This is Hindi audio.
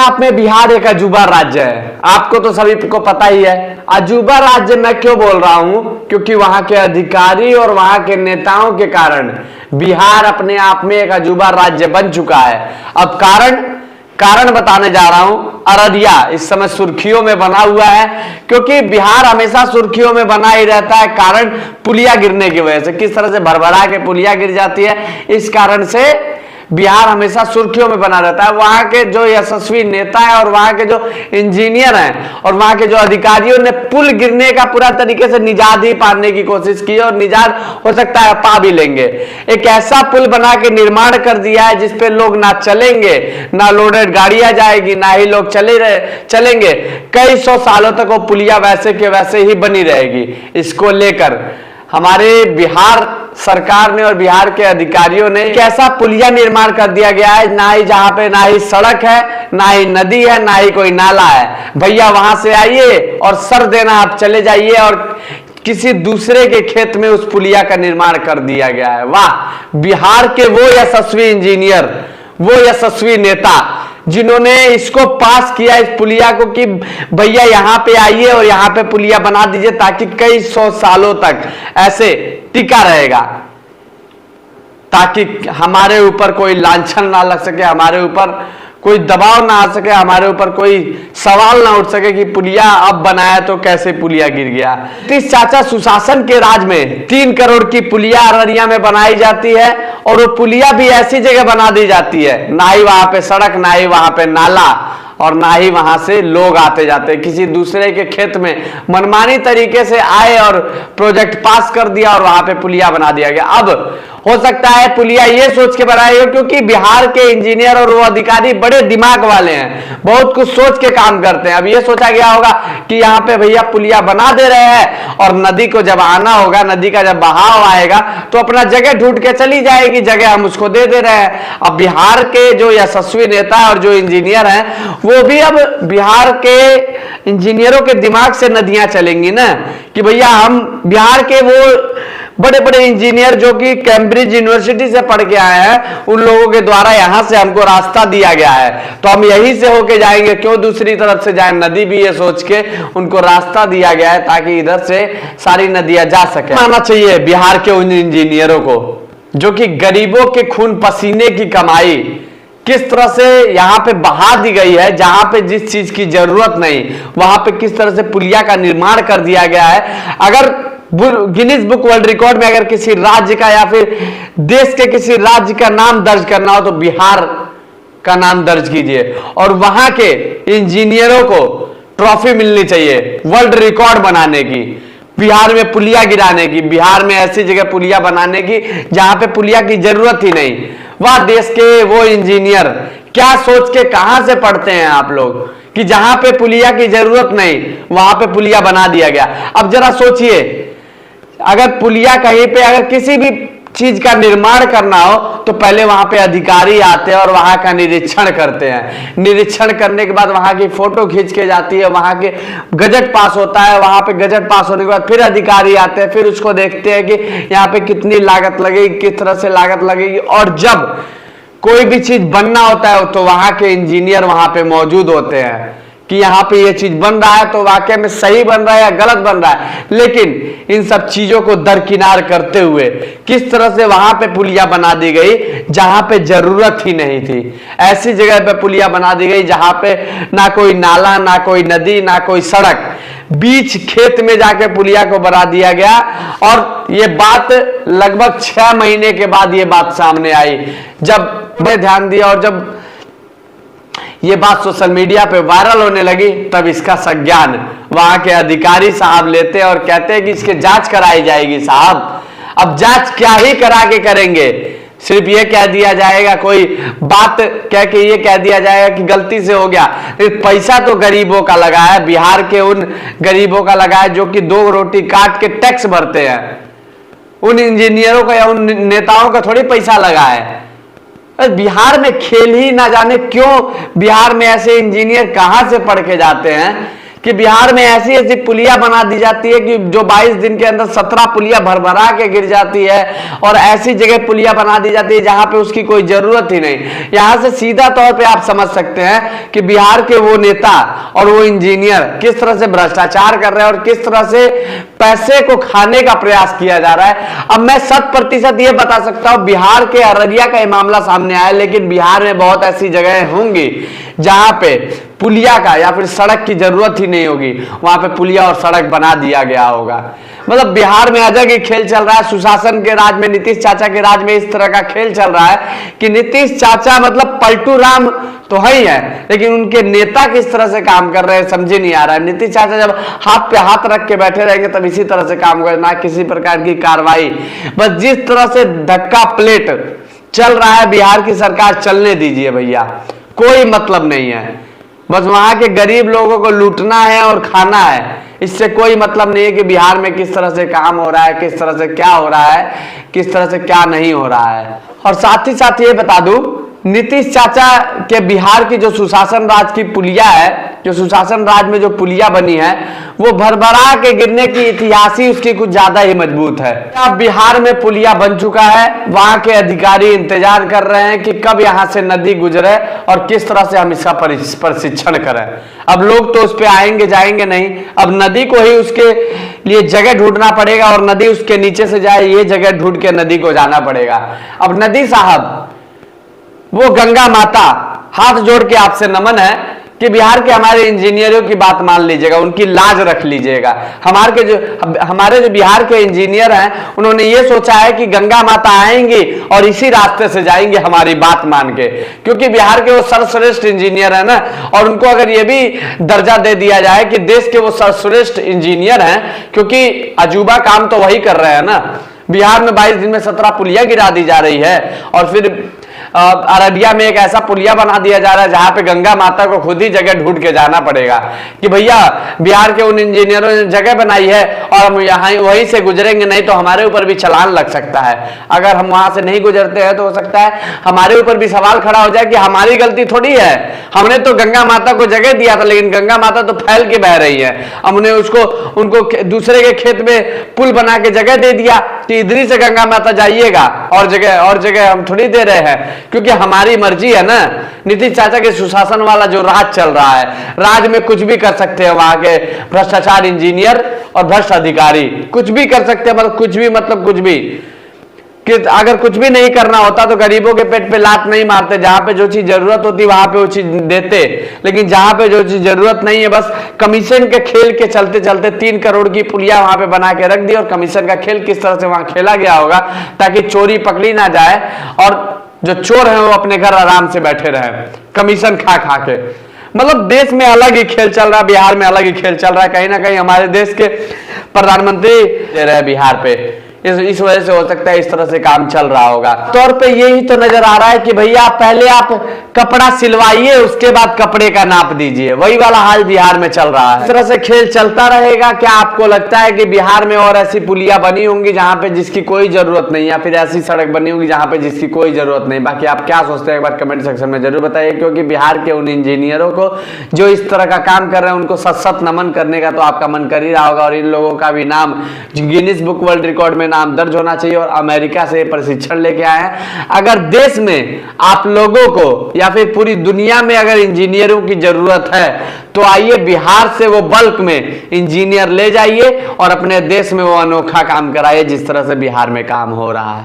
आप में बिहार एक अजूबा राज्य है, आपको तो सभी को पता ही है। अजूबा राज्य मैं क्यों बोल रहा हूं, क्योंकि वहां के अधिकारी और वहां के नेताओं के कारण बिहार अपने आप में एक अजूबा राज्य बन चुका है। अब कारण बताने जा रहा हूं। अररिया इस समय सुर्खियों में बना हुआ है, क्योंकि बिहार हमेशा सुर्खियों में बना ही रहता है। कारण पुलिया गिरने की वजह से, किस तरह से भरभरा के पुलिया गिर जाती है, इस कारण से बिहार हमेशा सुर्खियों में बना रहता है। वहां के जो यशस्वी नेता है और वहां के जो इंजीनियर हैं और वहां के जो अधिकारियों ने पुल गिरने का पूरा तरीके से निजात ही पाने की कोशिश की और निजात हो सकता है पा भी लेंगे। एक ऐसा पुल बना के निर्माण कर दिया है जिसपे लोग ना चलेंगे, ना लोडेड गाड़ियां जाएगी, ना ही लोग चलेंगे। कई सौ सालों तक वो पुलिया वैसे के वैसे ही बनी रहेगी। इसको लेकर हमारे बिहार सरकार ने और बिहार के अधिकारियों ने कैसा पुलिया निर्माण कर दिया गया है, ना ही जहां पे ना ही सड़क है, ना ही नदी है, ना ही कोई नाला है। भैया वहां से आइए और सर देना आप चले जाइए और किसी दूसरे के खेत में उस पुलिया का निर्माण कर दिया गया है। वाह, बिहार के वो यशस्वी इंजीनियर, वो यशस्वी नेता जिन्होंने इसको पास किया, इस पुलिया को, कि भैया यहां पे आइए और यहां पे पुलिया बना दीजिए ताकि कई सौ सालों तक ऐसे टिका रहेगा, ताकि हमारे ऊपर कोई लांछन ना लग सके, हमारे ऊपर कोई दबाव ना आ सके, हमारे ऊपर कोई सवाल ना उठ सके कि पुलिया अब बनाया तो कैसे पुलिया गिर गया। इस चाचा सुशासन के राज में 3 करोड़ की पुलिया अररिया में बनाई जाती है और वो पुलिया भी ऐसी जगह बना दी जाती है, ना ही वहां पे सड़क, ना ही वहां पे नाला और ना ही वहां से लोग आते जाते। किसी दूसरे के खेत में मनमानी तरीके से आए और प्रोजेक्ट पास कर दिया और वहां पे पुलिया बना दिया गया। अब हो सकता है पुलिया ये सोच के बनाई हो, क्योंकि बिहार के इंजीनियर और वो अधिकारी बड़े दिमाग वाले हैं, बहुत कुछ सोच के काम करते हैं। अब ये सोचा गया होगा कि यहाँ पे भैया पुलिया बना दे रहे हैं और नदी को जब आना होगा, नदी का जब बहाव आएगा तो अपना जगह ढूंढ के चली जाएगी, जगह हम उसको दे रहे हैं। अब बिहार के जो यशस्वी नेता और जो इंजीनियर हैं वो भी अब बिहार के इंजीनियरों के दिमाग से नदियां चलेंगी ना, कि भैया हम बिहार के वो बड़े बड़े इंजीनियर जो कि कैम्ब्रिज यूनिवर्सिटी से पढ़ के आए हैं, उन लोगों के द्वारा यहां से हमको रास्ता दिया गया है तो हम यहीं से होके जाएंगे, क्यों दूसरी तरफ से जाए। नदी भी ये सोच के उनको रास्ता दिया गया है ताकि इधर से सारी नदियां जा सके। मानना चाहिए बिहार के उन इंजीनियरों को जो कि गरीबों के खून पसीने की कमाई किस तरह से यहां पे बहा दी गई है, जहां पे जिस चीज की जरूरत नहीं वहां पे किस तरह से पुलिया का निर्माण कर दिया गया है। अगर गिनीज बुक वर्ल्ड रिकॉर्ड में अगर किसी राज्य का या फिर देश के किसी राज्य का नाम दर्ज करना हो तो बिहार का नाम दर्ज कीजिए और वहां के इंजीनियरों को ट्रॉफी मिलनी चाहिए वर्ल्ड रिकॉर्ड बनाने की, बिहार में पुलिया गिराने की, बिहार में ऐसी जगह पुलिया बनाने की जहां पे पुलिया की जरूरत ही नहीं। वह देश के वो इंजीनियर क्या सोच के कहां से पढ़ते हैं आप लोग कि जहां पे पुलिया की जरूरत नहीं वहां पे पुलिया बना दिया गया। अब जरा सोचिए, अगर पुलिया कहीं पे अगर किसी भी चीज का निर्माण करना हो तो पहले वहां पे अधिकारी आते हैं और वहां का निरीक्षण करते हैं। निरीक्षण करने के बाद वहां की फोटो खींच के जाती है, वहां के गजट पास होता है, वहां पे गजट पास होने के बाद फिर अधिकारी आते हैं, फिर उसको देखते हैं कि यहाँ पे कितनी लागत लगेगी, किस तरह से लागत लगेगी। और जब कोई भी चीज बनना होता है तो वहां के इंजीनियर वहां पे मौजूद होते हैं कि यहाँ पे ये चीज बन रहा है तो वाकई में सही बन रहा है या गलत बन रहा है। लेकिन इन सब चीजों को दरकिनार करते हुए किस तरह से वहां पे पुलिया बना दी गई जहां पे जरूरत ही नहीं थी। ऐसी जगह पे पुलिया बना दी गई जहां पे ना कोई नाला, ना कोई नदी, ना कोई सड़क, बीच खेत में जाके पुलिया को बना दिया गया। और ये बात लगभग 6 महीने के बाद ये बात सामने आई, जब मैं ध्यान दिया और जब ये बात सोशल मीडिया पे वायरल होने लगी तब इसका संज्ञान वहां के अधिकारी साहब लेते हैं और कहते हैं कि इसकी जांच कराई जाएगी। साहब अब जांच क्या ही करा के करेंगे, सिर्फ ये कह दिया जाएगा, कोई बात कह के ये कह दिया जाएगा कि गलती से हो गया। पैसा तो गरीबों का लगा है, बिहार के उन गरीबों का लगा है जो कि 2 रोटी काट के टैक्स भरते हैं। उन इंजीनियरों का या उन नेताओं का थोड़ी पैसा लगा है। बिहार में खेल ही ना जाने क्यों बिहार में ऐसे इंजीनियर कहां से पढ़ के जाते हैं कि बिहार में ऐसी ऐसी पुलिया बना दी जाती है कि जो 22 दिन के अंदर 17 पुलिया भरभरा के गिर जाती है, और ऐसी जगह पुलिया बना दी जाती है जहां पे उसकी कोई जरूरत ही नहीं। यहां से सीधा तौर पे आप समझ सकते हैं कि बिहार के वो नेता और वो इंजीनियर किस तरह से भ्रष्टाचार कर रहे हैं और किस तरह से पैसे को खाने का प्रयास किया जा रहा है। अब मैं 100% ये बता सकता हूं, बिहार के अररिया का ये मामला सामने आया, लेकिन बिहार में बहुत ऐसी जगह होंगी जहां पे पुलिया का या फिर सड़क की जरूरत ही नहीं होगी, वहां पे पुलिया और सड़क बना दिया गया होगा। मतलब बिहार में अजब ही खेल चल रहा है। सुशासन के राज में, नीतीश चाचा के राज में इस तरह का खेल चल रहा है कि नीतीश चाचा मतलब पलटू राम तो है ही है, लेकिन उनके नेता किस तरह से काम कर रहे हैं समझे नहीं आ रहा है। नीतीश चाचा जब हाथ पे हाथ रख के बैठे रहेंगे तब इसी तरह से काम कर, ना किसी प्रकार की कार्रवाई। बस जिस तरह से धक्का प्लेट चल रहा है बिहार की सरकार, चलने दीजिए भैया, कोई मतलब नहीं है। बस वहां के गरीब लोगों को लूटना है और खाना है, इससे कोई मतलब नहीं है कि बिहार में किस तरह से काम हो रहा है, किस तरह से क्या हो रहा है, किस तरह से क्या नहीं हो रहा है। और साथ ही साथ ये बता दूं, नीतीश चाचा के बिहार की जो सुशासन राज की पुलिया है, जो सुशासन राज में जो पुलिया बनी है, वो भरभरा के गिरने की इतिहास ही उसकी कुछ ज्यादा ही मजबूत है। अब बिहार में पुलिया बन चुका है, वहां के अधिकारी इंतजार कर रहे हैं कि कब यहां से नदी गुजरे और किस तरह से हम इसका प्रशिक्षण करें। अब लोग तो उस पर आएंगे जाएंगे नहीं, अब नदी को ही उसके लिए जगह ढूंढना पड़ेगा और नदी उसके नीचे से जाए, ये जगह ढूंढ के नदी को जाना पड़ेगा। अब नदी साहब, वो गंगा माता, हाथ जोड़ के आपसे नमन है कि बिहार के हमारे इंजीनियरों की बात मान लीजिएगा, उनकी लाज रख लीजिएगा। हमारे जो बिहार के इंजीनियर हैं, उन्होंने ये सोचा है कि गंगा माता आएंगी और इसी रास्ते से जाएंगे हमारी बात मान के, क्योंकि बिहार के वो सर्वश्रेष्ठ इंजीनियर है ना। और उनको अगर ये भी दर्जा दे दिया जाए कि देश के वो सर्वश्रेष्ठ इंजीनियर हैं, क्योंकि अजूबा काम तो वही कर रहे हैं ना। बिहार में 22 दिन में 17 पुलिया गिरा दी जा रही है, और फिर अररिया में एक ऐसा पुलिया बना दिया जा रहा है जहां पे गंगा माता को खुद ही जगह ढूंढ के जाना पड़ेगा कि भैया बिहार के उन इंजीनियरों ने जगह बनाई है और हम यहाँ वहीं से गुजरेंगे, नहीं तो हमारे ऊपर भी चालान लग सकता है। अगर हम वहां से नहीं गुजरते हैं तो हो सकता है हमारे ऊपर भी सवाल खड़ा हो जाए कि हमारी गलती थोड़ी है, हमने तो गंगा माता को जगह दिया था, लेकिन गंगा माता तो फैल के बह रही है, हमने उनको दूसरे के खेत में पुल बना के जगह दे दिया कि इधर से गंगा माता जाइएगा, और जगह हम थोड़ी दे रहे हैं, क्योंकि हमारी मर्जी है ना। नीतीश चाचा के सुशासन वाला जो राज चल रहा है, राज में कुछ भी कर सकते हैं वहां के भ्रष्टाचार इंजीनियर और भ्रष्ट अधिकारी, कुछ भी कर सकते हैं, मतलब कुछ भी कि अगर कुछ भी नहीं करना होता तो गरीबों के पेट पे लात नहीं मारते, जहां पे जो चीज जरूरत होती वहां पे वो चीज देते, लेकिन जहां पे जो चीज जरूरत नहीं है, बस कमीशन के खेल के चलते चलते 3 करोड़ की पुलिया वहां पे बना के रख दी। और कमीशन का खेल किस तरह से वहां खेला गया होगा ताकि चोरी पकड़ी ना जाए और जो चोर हैं वो अपने घर आराम से बैठे रहे कमीशन खा खा के। मतलब देश में अलग ही खेल चल रहा है, बिहार में अलग ही खेल चल रहा है। कहीं ना कहीं हमारे देश के प्रधानमंत्री दे रहे हैं बिहार पे, इस वजह से हो सकता है इस तरह से काम चल रहा होगा। तौर पे यही तो नजर आ रहा है कि भैया पहले आप कपड़ा सिलवाइए, उसके बाद कपड़े का नाप दीजिए, वही वाला हाल बिहार में चल रहा है। इस तरह से खेल चलता रहेगा। क्या आपको लगता है कि बिहार में और ऐसी पुलिया बनी होंगी जहां पे जिसकी कोई जरूरत नहीं, या फिर ऐसी सड़क बनी होगी जहां पे जिसकी कोई जरूरत नहीं? बाकी आप क्या सोचते हैं एक बार कमेंट सेक्शन में जरूर बताइए, क्योंकि बिहार के उन इंजीनियरों को जो इस तरह का काम कर रहे हैं उनको सत नमन करने का तो आपका मन कर ही रहा होगा। और इन लोगों का भी नाम गिनीज बुक वर्ल्ड रिकॉर्ड में नाम दर्ज होना चाहिए, और अमेरिका से प्रशिक्षण लेके आए हैं। अगर देश में आप लोगों को या फिर पूरी दुनिया में अगर इंजीनियरों की जरूरत है तो आइए बिहार से वो बल्क में इंजीनियर ले जाइए और अपने देश में वो अनोखा काम कराइए जिस तरह से बिहार में काम हो रहा है।